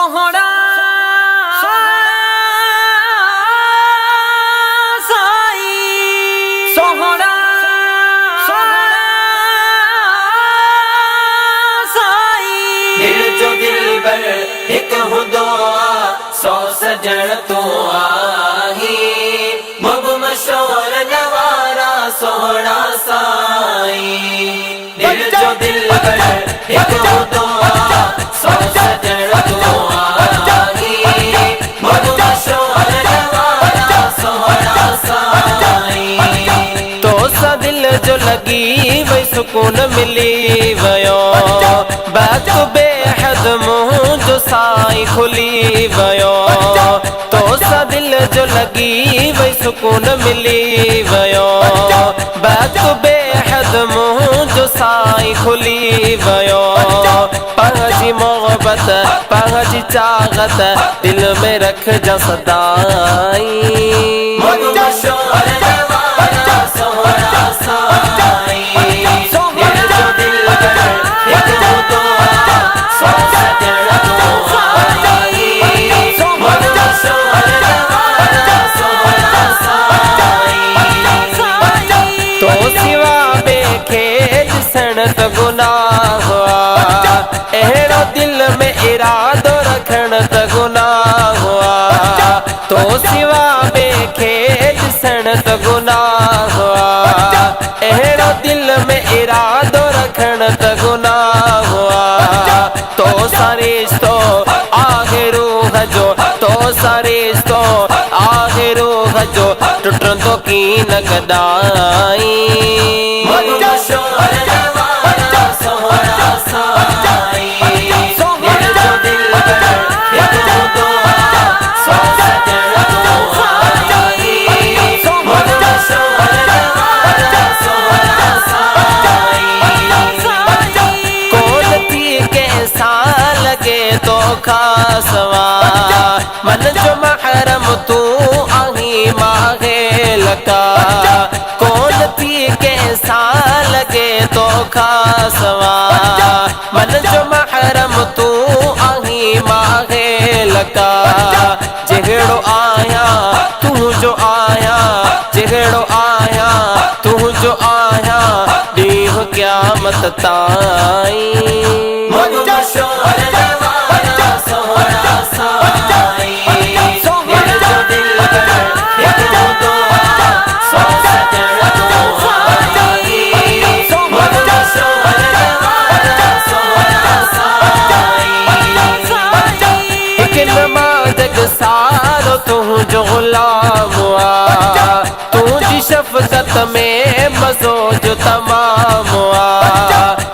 सोहरा साई सोहरा साई दिल जो दिल बर एक हो दुआ सौ सजन तो आही मब मशोर नवारा सोहरा साई दिल जो दिल बर एक हो दुआ सौ सजन तो आही मब मशोर नवारा सोहरा साई तो सा दिल जो लगी वही सुकून मिली वयो बात बेहद मुँह जो साई खुली वयो तो सा दिल जो लगी वही सुकून मिली वयो बात बेहद मुँह जो साई खुली वयो पंहिंजी मोहब्बत पंहिंजी चाहत दिल में रख जा सदाई गुनाह हुआ अहिड़ो दिल में इरादो रखण त गुनाह हुआ तो सिवा ॿिए ॾिसण त गुनाह हुआ अहिड़ो दिल में इरादो रखण त गुनाह हुआ तो सा रिश्तो आहे रूह जो तो सा रिश्तो आहे रूह जो टुटंदो कीन कॾाई खासवा मन जो महरम तू आही माहे लका कौन थी कैसा लगे तो खासवा मन जो महरम तू आही माहे लका जहिड़ो आया तू जो आया जहिड़ो आया तू जो आया ॾींहुं क़यामत ताईं सारो तू जो गुलाम हुआ तुझी शफ़क़त में मज़ो जो तमाम हुआ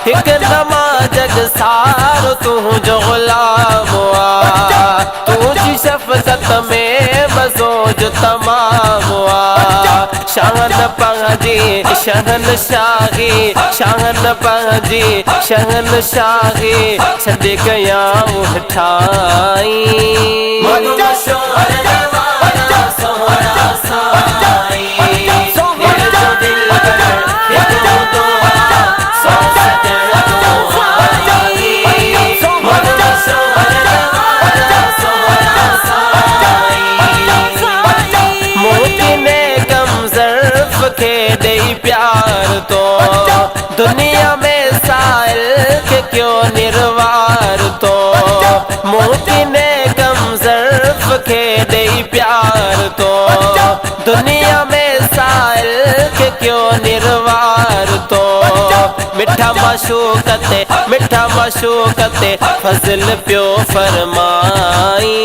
हिक नमाज़ सारो तू जो गुलाम हुआ तुझी शफ़क़त में मज़ो जो तमाम हुआ शान पंहिंजी शहनशाही शान पंहिंजी शहनशाही छॾे कयाऊं ठाई प्यार तो दुनिया में साइल के क्यों निर्वार तो मोती ने गम ज़र्फ के दे प्यार तो दुनिया में साइल के क्यों निर्वार तो मिठा माशूकते फजल प्यो फरमाई